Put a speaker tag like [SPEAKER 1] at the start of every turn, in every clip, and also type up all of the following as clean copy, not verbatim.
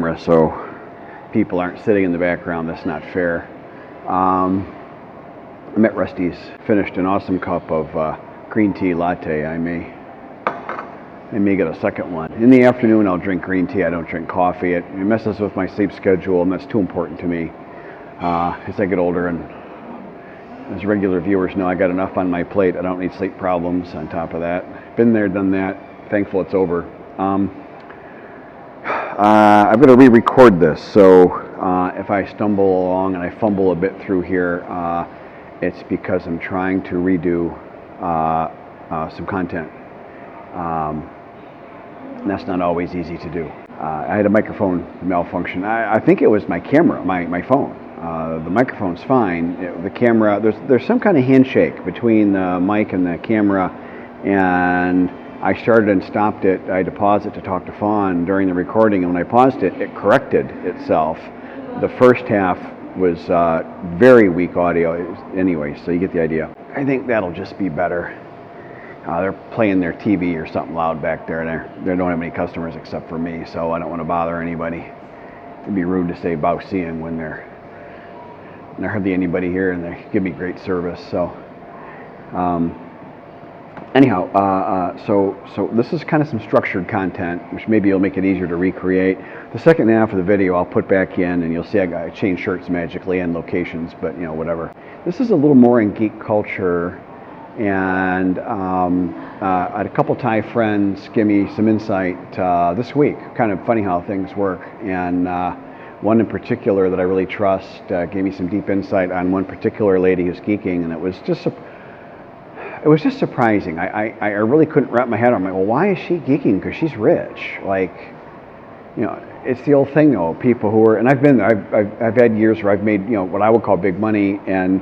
[SPEAKER 1] camera so people aren't sitting in the background. That's not fair. I'm at Rusty's. Finished an awesome cup of green tea latte. I may get a second one. In the afternoon, I'll drink green tea. I don't drink coffee. It messes with my sleep schedule, and that's too important to me. As I get older, and as regular viewers know, I got enough on my plate. I don't need sleep problems on top of that. Been there, done that. Thankful it's over. I'm going to re-record this, so if I stumble along and I fumble a bit through here, it's because I'm trying to redo some content. And that's not always easy to do. I had a microphone malfunction. I think it was my camera, my phone. The microphone's fine. The camera, there's some kind of handshake between the mic and the camera, and I started and stopped it. I had to pause it to talk to Fawn during the recording, and when I paused it, it corrected itself. The first half was very weak audio. Anyway, so you get the idea. I think that'll just be better. They're playing their TV or something loud back there. They don't have any customers except for me, so I don't want to bother anybody. It'd be rude to say "bao seeing" when there hardly anybody here, and they give me great service. So, anyhow, so this is kind of some structured content, which maybe will make it easier to recreate. The second half of the video I'll put back in, and you'll see I change shirts magically and locations, but whatever. This is a little more in geek culture. And I had a couple Thai friends give me some insight this week. Kind of funny how things work. And one in particular that I really trust gave me some deep insight on one particular lady who's geeking, and it was just surprising. I really couldn't wrap my head around. I'm like, well, why is she geeking? Because she's rich. Like, it's the old thing though. People who are, and I've had years where I've made what I would call big money, and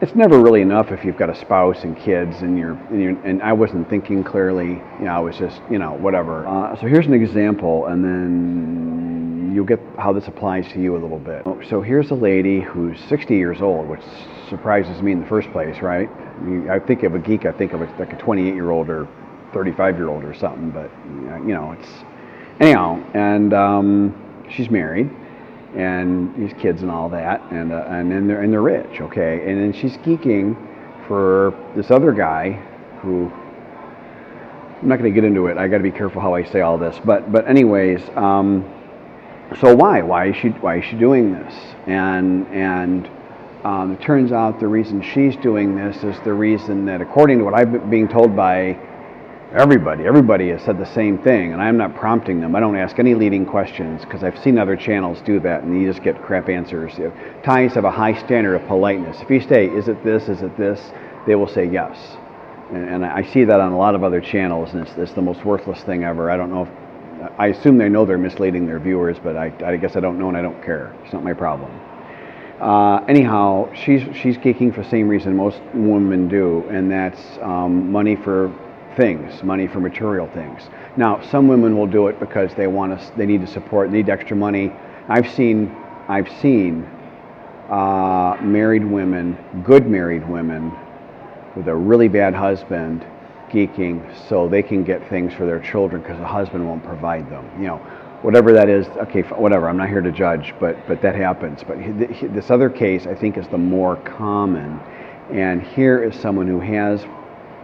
[SPEAKER 1] it's never really enough if you've got a spouse and kids, and I wasn't thinking clearly. I was just whatever. So here's an example, and then you'll get how this applies to you a little bit. So here's a lady who's 60 years old, which surprises me in the first place, right? I think of a geek, I think of like a 28-year-old or 35-year-old or something, but it's anyhow. And she's married. And these kids and all that, and then they're rich, okay. And then she's geeking for this other guy who, I'm not going to get into it. I got to be careful how I say all this, but anyways, so why is she doing this? And it turns out the reason she's doing this is the reason that, according to what I've been being told by everybody has said the same thing, and I'm not prompting them. I don't ask any leading questions because I've seen other channels do that, and you just get crap answers. Thais have a high standard of politeness. If you say, is it this, they will say yes. And I see that on a lot of other channels, and it's the most worthless thing ever. I don't know I assume they know they're misleading their viewers, but I guess I don't know and I don't care. It's not my problem. Anyhow, she's geeking for the same reason most women do, and that's money for things, money for material things. Now, some women will do it because they need to support, need extra money. I've seen married women, good married women, with a really bad husband, geeking so they can get things for their children because the husband won't provide them. Whatever that is. Okay, whatever. I'm not here to judge, but that happens. But this other case, I think, is the more common. And here is someone who has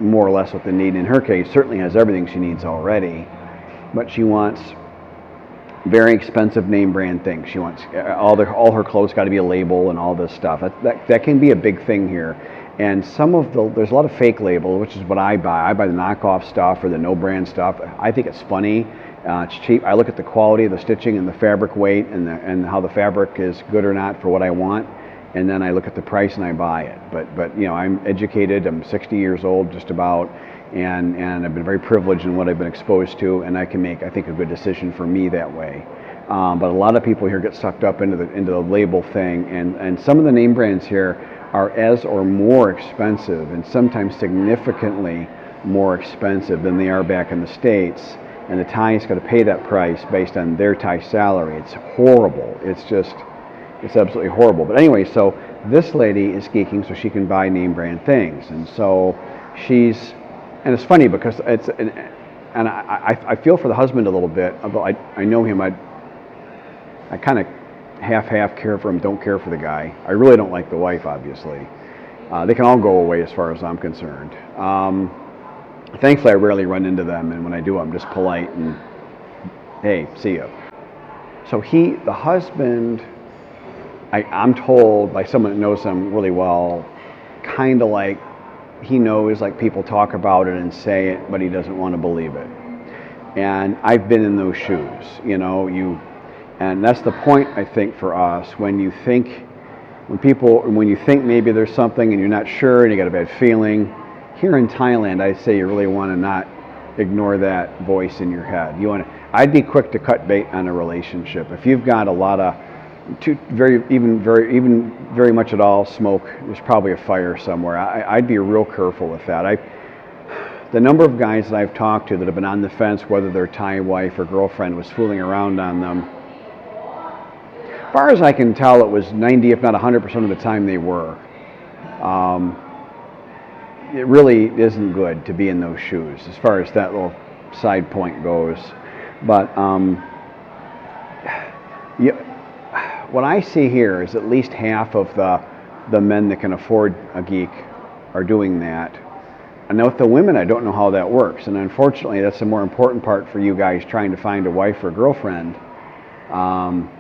[SPEAKER 1] more or less what they need. In her case, certainly has everything she needs already, but she wants very expensive name brand things. She wants all her clothes got to be a label and all this stuff. That can be a big thing here. And there's a lot of fake label, which is what I buy. I buy the knockoff stuff or the no brand stuff. I think it's funny. It's cheap. I look at the quality of the stitching and the fabric weight and how the fabric is good or not for what I want. And then I look at the price and I buy it. But I'm educated. I'm 60 years old, just about, and I've been very privileged in what I've been exposed to, and I can make, I think, a good decision for me that way. But a lot of people here get sucked up into the label thing, and some of the name brands here are as or more expensive, and sometimes significantly more expensive than they are back in the States. And the Thai's got to pay that price based on their Thai salary. It's horrible. It's absolutely horrible. But anyway, so this lady is geeking so she can buy name brand things. And so and it's funny because I feel for the husband a little bit, although I know him, I kind of half care for him, don't care for the guy. I really don't like the wife, obviously. They can all go away as far as I'm concerned. Thankfully, I rarely run into them, and when I do, I'm just polite and, hey, see ya. So the husband, I'm told by someone that knows him really well, kind of like he knows, like people talk about it and say it, but he doesn't want to believe it. And I've been in those shoes, and that's the point, I think, for us. When you think maybe there's something and you're not sure and you got a bad feeling, here in Thailand, I say you really want to not ignore that voice in your head. I'd be quick to cut bait on a relationship. If you've got a lot of very much at all smoke, there's probably a fire somewhere. I'd be real careful with that. The number of guys that I've talked to that have been on the fence, whether their Thai wife or girlfriend was fooling around on them, as far as I can tell, it was 90, if not 100% of the time they were. It really isn't good to be in those shoes, as far as that little side point goes. But what I see here is at least half of the men that can afford a geek are doing that. And with the women, I don't know how that works. And unfortunately, that's the more important part for you guys trying to find a wife or girlfriend.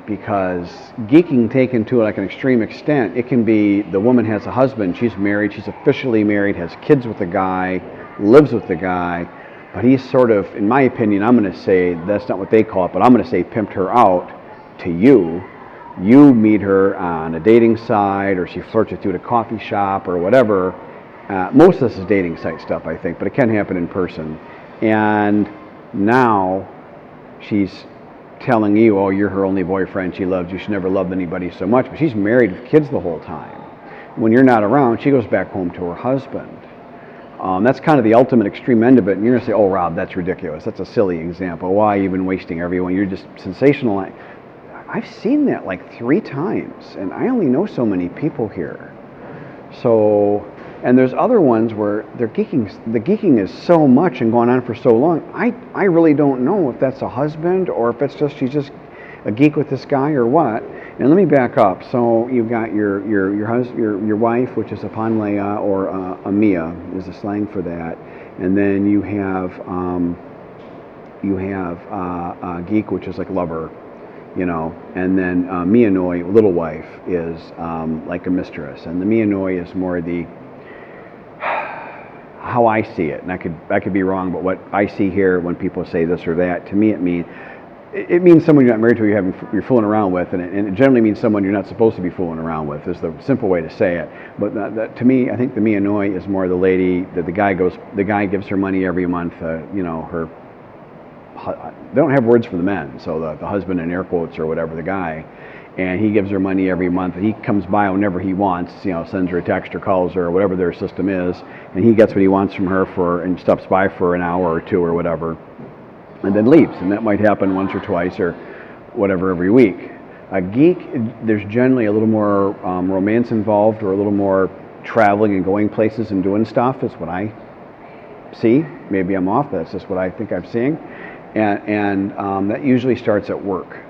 [SPEAKER 1] Because geeking taken to like an extreme extent, it can be the woman has a husband, she's married, she's officially married, has kids with the guy, lives with the guy, but he's sort of, in my opinion, I'm going to say, that's not what they call it, but I'm going to say pimped her out to you. You meet her on a dating site, or she flirts with you at a coffee shop or whatever. Most of this is dating site stuff, I think, but it can happen in person. And now she's telling you, oh, you're her only boyfriend, she loves you, she never loved anybody so much, but she's married with kids the whole time. When you're not around, she goes back home to her husband. That's kind of the ultimate extreme end of it, and you're going to say, oh, Rob, that's ridiculous. That's a silly example. Why even wasting everyone? You're just sensationalizing. I've seen that like 3 times, and I only know so many people here. So, and there's other ones where the geeking is so much and going on for so long, I really don't know if that's a husband or if it's just she's just a geek with this guy or what. And let me back up. So you've got your wife, which is a panlea, or a mia is the slang for that, and then you have a geek, which is like lover, and then mianoi, little wife, is like a mistress, and the mianoi is more the how I see it, and I could be wrong, but what I see here when people say this or that, to me it means someone you're not married to, you're fooling around with, and it generally means someone you're not supposed to be fooling around with, is the simple way to say it. But to me, I think the mianoi is more the lady that the guy gives her money every month, her. They don't have words for the men, so the husband in air quotes or whatever, the guy, and he gives her money every month, and he comes by whenever he wants, sends her a text or calls her or whatever their system is, and he gets what he wants from her and stops by for an hour or 2 or whatever, and then leaves. And that might happen once or twice or whatever every week. A geek, there's generally a little more romance involved, or a little more traveling and going places and doing stuff, is what I see. Maybe I'm off, that's just what I think I'm seeing. And that usually starts at work.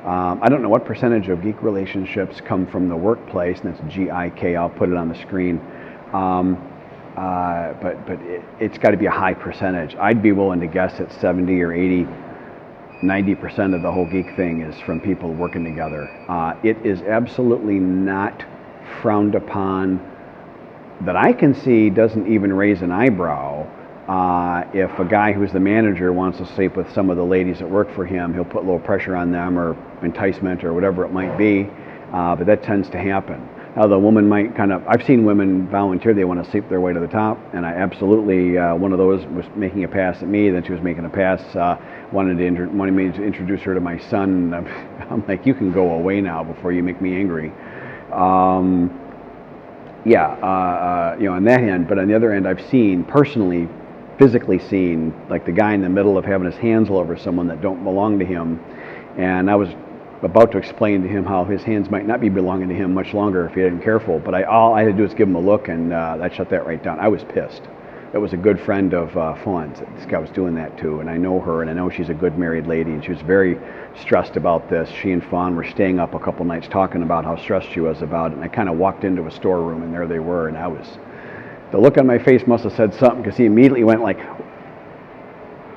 [SPEAKER 1] I don't know what percentage of geek relationships come from the workplace, and that's GIK, I'll put it on the screen. But it's got to be a high percentage. I'd be willing to guess that 70 or 80, 90% of the whole geek thing is from people working together. It is absolutely not frowned upon, that I can see, doesn't even raise an eyebrow. If a guy who's the manager wants to sleep with some of the ladies that work for him, he'll put a little pressure on them, or enticement, or whatever it might be, but that tends to happen. Now the woman might I've seen women volunteer, they want to sleep their way to the top, and I absolutely, one of those was making a pass at me, then she was making a pass, wanted me to introduce her to my son, and I'm like, you can go away now before you make me angry. On that end, but on the other end, I've seen, personally, physically seen, like the guy in the middle of having his hands all over someone that don't belong to him, and I was about to explain to him how his hands might not be belonging to him much longer if he hadn't been careful, but all I had to do was give him a look, and I shut that right down. I was pissed. that was a good friend of Fawn's. This guy was doing that too, and I know her, and I know she's a good married lady, and she was very stressed about this. She and Fawn were staying up a couple nights talking about how stressed she was about it, and I kind of walked into a storeroom, and there they were, and the look on my face must have said something, because he immediately went like,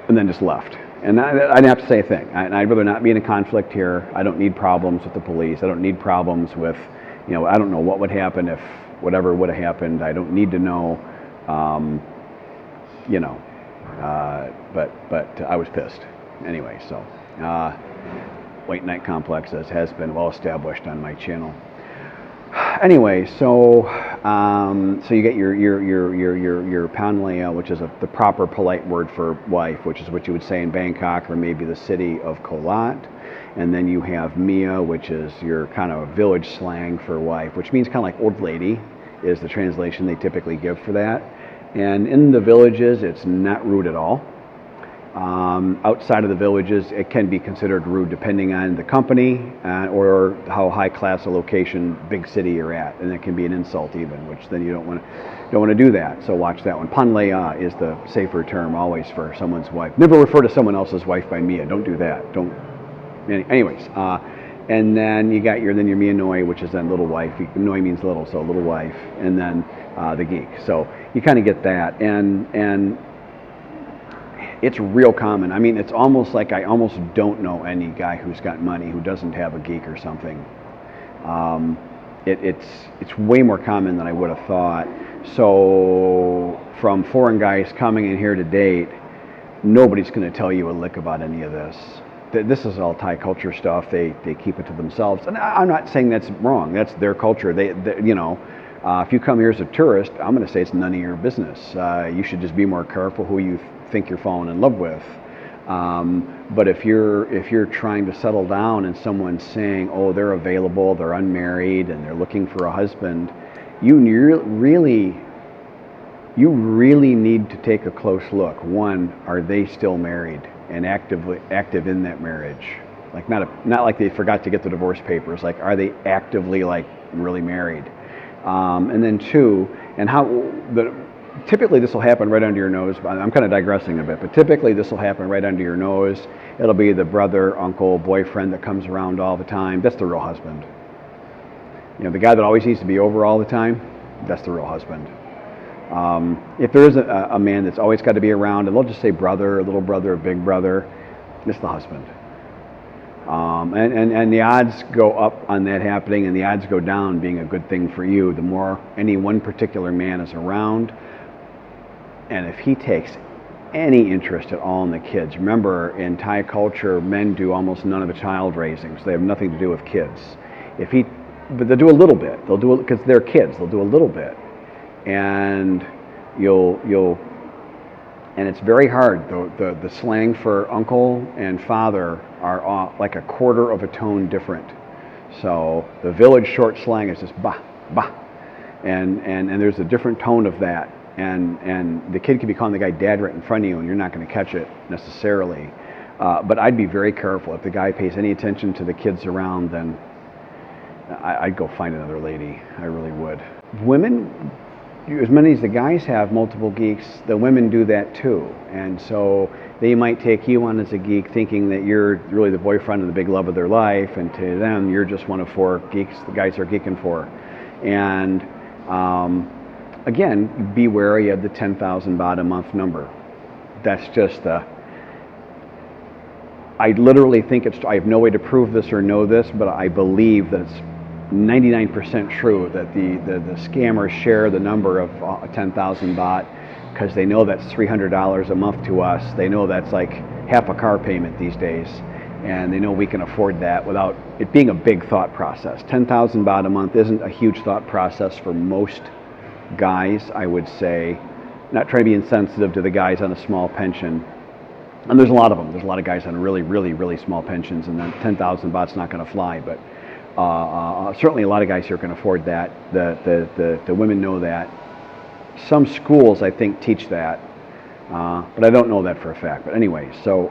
[SPEAKER 1] and then just left. And I didn't have to say a thing. I'd rather not be in a conflict here. I don't need problems with the police. I don't need problems with, I don't know what would happen if whatever would have happened. I don't need to know. But I was pissed anyway. So, White Knight Complex has been well established on my channel. Anyway, so you get your Panlea, which is the proper polite word for wife, which is what you would say in Bangkok or maybe the city of Kolat. And then you have Mia, which is your kind of village slang for wife, which means kind of like old lady is the translation they typically give for that. And in the villages, it's not rude at all. Outside of the villages, it can be considered rude depending on the company or how high class a location, big city you're at, and it can be an insult even, which then you don't want to do that. So watch that one. Panlea is the safer term always for someone's wife. Never refer to someone else's wife by Mia. Don't do that. Don't. Anyways, and then you got your Mia Noi, which is then little wife. Noi means little, so little wife, and then the geek. So you kind of get that, and it's real common. I mean, it's almost like I almost don't know any guy who's got money who doesn't have a geek or something. It's way more common than I would have thought. So from foreign guys coming in here to date, nobody's going to tell you a lick about any of this. This is all Thai culture stuff. They keep it to themselves, and I'm not saying that's wrong. That's their culture. If you come here as a tourist, I'm going to say it's none of your business. You should just be more careful who you think you're falling in love with. But if you're trying to settle down and someone's saying, oh, they're available, they're unmarried, and they're looking for a husband, you really need to take a close look. One, are they still married and active in that marriage? Like not like they forgot to get the divorce papers. Like, are they actively like really married? And then two, and typically this will happen right under your nose. I'm kind of digressing a bit, but typically this will happen right under your nose. It'll be the brother, uncle, boyfriend that comes around all the time. That's the real husband. The guy that always needs to be over all the time, that's the real husband. If there is a man that's always got to be around, and they'll just say brother, little brother, big brother, it's the husband. And the odds go up on that happening, and the odds go down being a good thing for you the more any one particular man is around. And if he takes any interest at all in the kids, remember in Thai culture, men do almost none of the child raising, so they have nothing to do with kids. But they'll do a little bit. They'll do it because they're kids. They'll do a little bit, and and it's very hard. The slang for uncle and father are like a quarter of a tone different. So the village short slang is just bah, bah. And there's a different tone of that. And the kid could be calling the guy dad right in front of you, and you're not going to catch it necessarily. But I'd be very careful. If the guy pays any attention to the kids around, then I'd go find another lady. I really would. Women, as many as the guys have multiple geeks, the women do that too. And so they might take you on as a geek thinking that you're really the boyfriend and the big love of their life, and to them you're just one of four geeks the guys are geeking for. And again, be wary of the 10,000 baht a month number. That's just I literally think I have no way to prove this or know this, but I believe that it's 99% true that the scammers share the number of 10,000 baht because they know that's $300 a month to us. They know that's like half a car payment these days, and they know we can afford that without it being a big thought process. 10,000 baht a month isn't a huge thought process for most guys, I would say. Not trying to be insensitive to the guys on a small pension. And there's a lot of them. There's a lot of guys on really, really, really small pensions, and then 10,000 baht's not going to fly. But certainly a lot of guys here can afford that. The women know that. Some schools, I think, teach that, but I don't know that for a fact. But anyway, so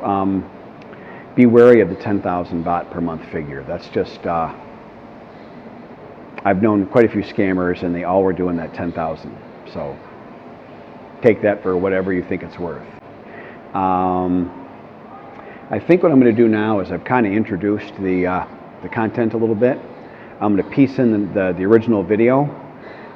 [SPEAKER 1] be wary of the 10,000 baht per month figure. That's just, I've known quite a few scammers, and they all were doing that 10,000. So take that for whatever you think it's worth. I think what I'm going to do now is I've kind of introduced the content a little bit. I'm going to piece in the original video,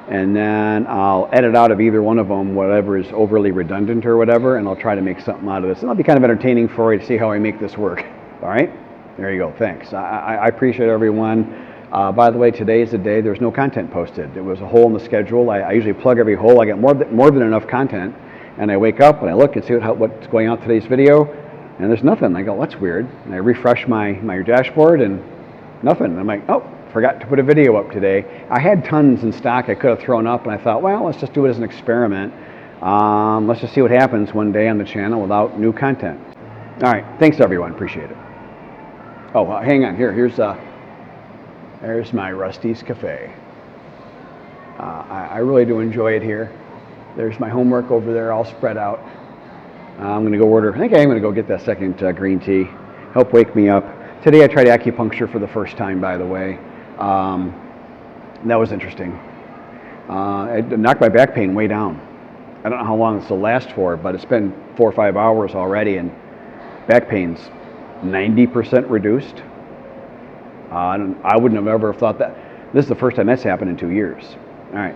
[SPEAKER 1] and then I'll edit out of either one of them whatever is overly redundant or whatever, and I'll try to make something out of this. And it'll be kind of entertaining for you to see how I make this work. All right? There you go. Thanks. I appreciate everyone. By the way, today is the day there's no content posted. It was a hole in the schedule. I usually plug every hole. I get more than enough content, and I wake up and I look and see what's going on today's video, and there's nothing. I go, that's weird. And I refresh my dashboard and nothing. I'm like, oh, forgot to put a video up today. I had tons in stock I could have thrown up, and I thought, well, let's just do it as an experiment. Let's just see what happens one day on the channel without new content. All right, thanks everyone, appreciate it. Oh, hang on, there's my Rusty's Cafe. I really do enjoy it here. There's my homework over there all spread out. I'm gonna go order, I think I am gonna go get that second green tea. Help wake me up. Today I tried acupuncture for the first time, by the way. That was interesting. It knocked my back pain way down. I don't know how long this will last for, but it's been 4 or 5 hours already, and back pain's 90% reduced. I wouldn't have ever thought that. This is the first time that's happened in 2 years. All right.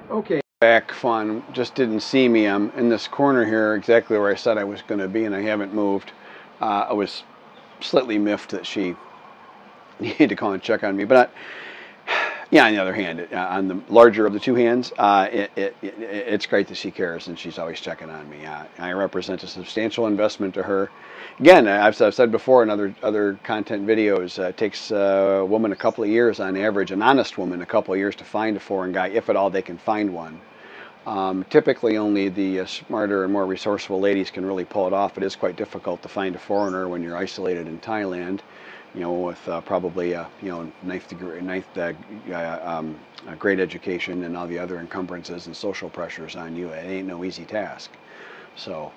[SPEAKER 1] Okay. Back fun. Just didn't see me. I'm in this corner here, exactly where I said I was going to be, and I haven't moved. I was slightly miffed that she needed to call and check on me, but yeah. On the other hand, on the larger of the two hands, it's great that she cares and she's always checking on me. I represent a substantial investment to her. Again, I've said before in other content videos, it takes a woman a couple of years on average, an honest woman a couple of years to find a foreign guy, if at all they can find one. Typically only the smarter and more resourceful ladies can really pull it off. It is quite difficult to find a foreigner when you're isolated in Thailand, with probably ninth grade education and all the other encumbrances and social pressures on you. It ain't no easy task. So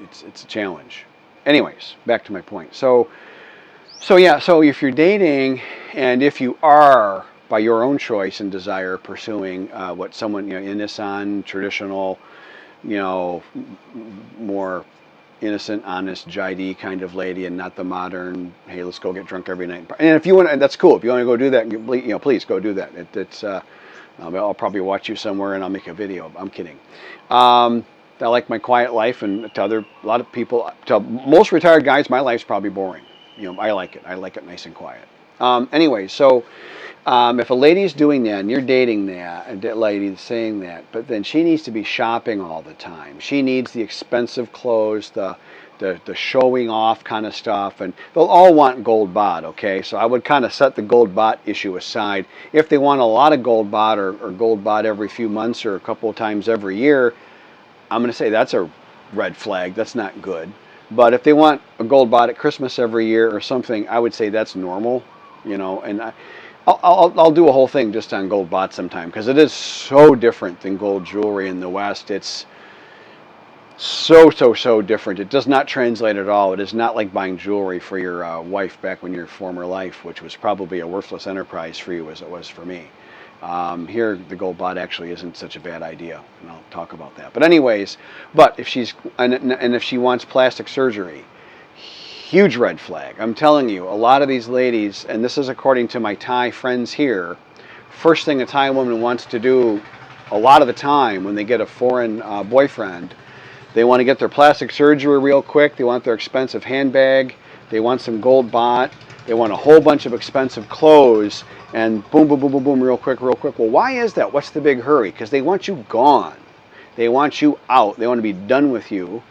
[SPEAKER 1] it's a challenge. Anyways, back to my point. So if you're dating, and if you are by your own choice and desire pursuing what someone, innocent, traditional, more innocent, honest, jidey kind of lady, and not the modern, hey, let's go get drunk every night. And if you want, that's cool. If you want to go do that, please go do that. I'll probably watch you somewhere and I'll make a video. I'm kidding. I like my quiet life, and to a lot of people, to most retired guys, my life's probably boring. I like it. I like it nice and quiet. Anyway, so if a lady's doing that and you're dating that lady's saying that, but then she needs to be shopping all the time. She needs the expensive clothes, the showing off kind of stuff, and they'll all want gold bought, okay? So I would kind of set the gold bought issue aside. If they want a lot of gold bought or gold bought every few months or a couple of times every year, I'm going to say that's a red flag. That's not good. But if they want a gold bought at Christmas every year or something, I would say that's normal, and I'll do a whole thing just on gold bought sometime, because it is so different than gold jewelry in the West. It's so different. It does not translate at all. It is not like buying jewelry for your wife back when your former life, which was probably a worthless enterprise for you as it was for me. Here, the gold bought actually isn't such a bad idea, and I'll talk about that. But anyways, if she wants plastic surgery, huge red flag. I'm telling you, a lot of these ladies, and this is according to my Thai friends here, first thing a Thai woman wants to do a lot of the time when they get a foreign boyfriend, they want to get their plastic surgery real quick, they want their expensive handbag, they want some gold bought, they want a whole bunch of expensive clothes, and boom, boom, boom, boom, boom, real quick. Well, why is that? What's the big hurry? Because they want you gone. They want you out. They want to be done with you,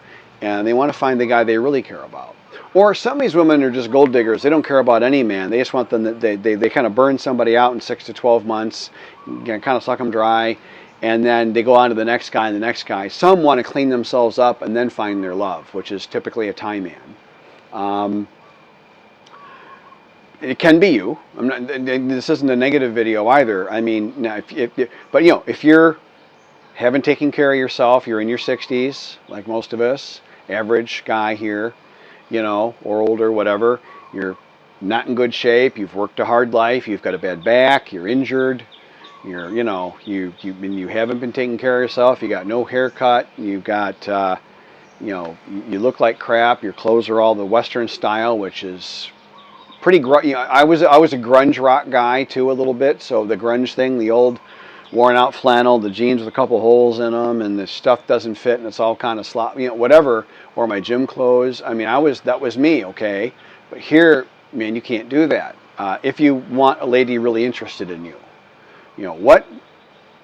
[SPEAKER 1] and they want to find the guy they really care about. Or some of these women are just gold diggers. They don't care about any man. They just want them, they kind of burn somebody out in 6 to 12 months, kind of suck them dry, and then they go on to the next guy and the next guy. Some want to clean themselves up and then find their love, which is typically a Thai man. It can be you. This isn't a negative video either. I mean, if you're haven't taken care of yourself, you're in your 60s, like most of us, average guy here, or older, whatever, you're not in good shape, you've worked a hard life, you've got a bad back, you're injured, You know, you haven't been taking care of yourself. You got no haircut. You've got, you know, you look like crap. Your clothes are all the Western style, which is pretty. You know, I was a grunge rock guy too a little bit. So the grunge thing, the old worn out flannel, the jeans with a couple holes in them, and the stuff doesn't fit, and it's all kind of sloppy, you know, whatever. Or my gym clothes. I mean, that was me, okay. But here, man, you can't do that. If you want a lady really interested in you, you know what?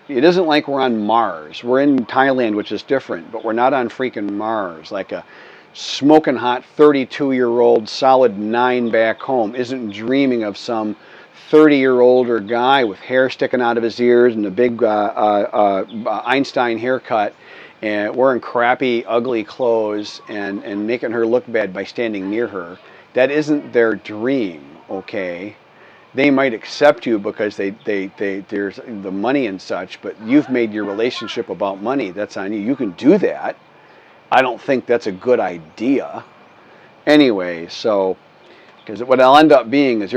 [SPEAKER 1] It isn't like we're on Mars. We're in Thailand, which is different, but we're not on freaking Mars. Like a smoking hot 32-year-old solid 9 back home isn't dreaming of some 30-year-older guy with hair sticking out of his ears and a big Einstein haircut and wearing crappy, ugly clothes and making her look bad by standing near her. That isn't their dream, okay? They might accept you because there's the money and such, but you've made your relationship about money. That's on you. You can do that. I don't think that's a good idea. Anyway, so, because what I'll end up being is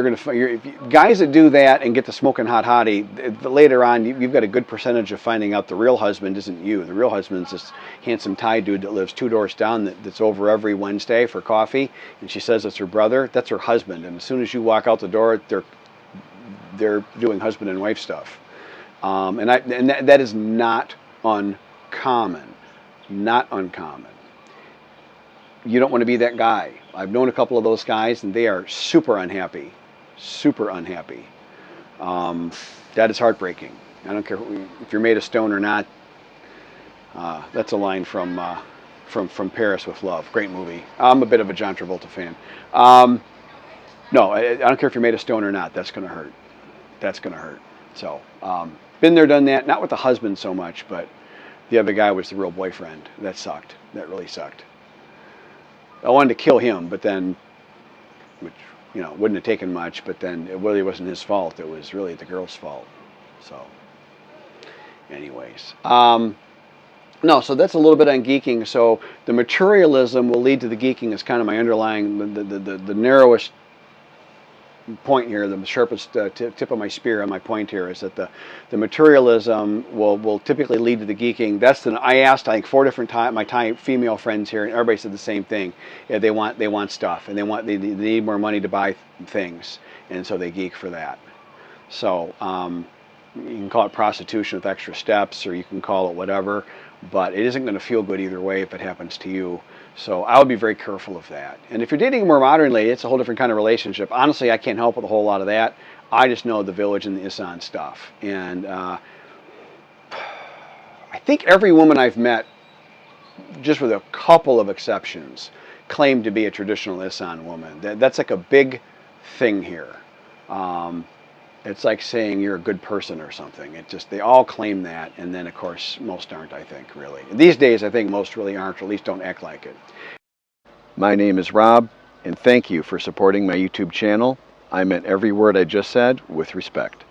[SPEAKER 1] guys that do that and get the smoking hot hottie, later on you've got a good percentage of finding out the real husband isn't you. The real husband's this handsome Thai dude that lives 2 doors down that's over every Wednesday for coffee, and she says it's her brother. That's her husband, and as soon as you walk out the door, they're doing husband and wife stuff, and that is not uncommon. Not uncommon. You don't want to be that guy. I've known a couple of those guys, and they are super unhappy. Super unhappy. That is heartbreaking. I don't care if you're made of stone or not. That's a line from Paris with Love. Great movie. I'm a bit of a John Travolta fan. No, I don't care if you're made of stone or not. That's going to hurt. That's going to hurt. So, been there, done that. Not with the husband so much, but the other guy was the real boyfriend. That sucked. That really sucked. I wanted to kill him, but then, which, you know, wouldn't have taken much, but then it really wasn't his fault. It was really the girl's fault. So, anyways. No, so that's a little bit on geeking. So the materialism will lead to the geeking is kind of my underlying, the narrowest point here, the sharpest tip of my spear on my point here is that the materialism will typically lead to the geeking. I asked, I think, 4 different my Thai female friends here, and everybody said the same thing. Yeah, they want stuff, and they need more money to buy things, and so they geek for that. So you can call it prostitution with extra steps, or you can call it whatever, but it isn't going to feel good either way if it happens to you. So I would be very careful of that. And if you're dating a more modern lady, it's a whole different kind of relationship. Honestly, I can't help with a whole lot of that. I just know the village and the Isan stuff. And I think every woman I've met, just with a couple of exceptions, claimed to be a traditional Isan woman. That's like a big thing here. It's like saying you're a good person or something. They all claim that, and then of course most aren't, I think, really. These days I think most really aren't, or at least don't act like it. My name is Rob, and thank you for supporting my YouTube channel. I meant every word I just said with respect.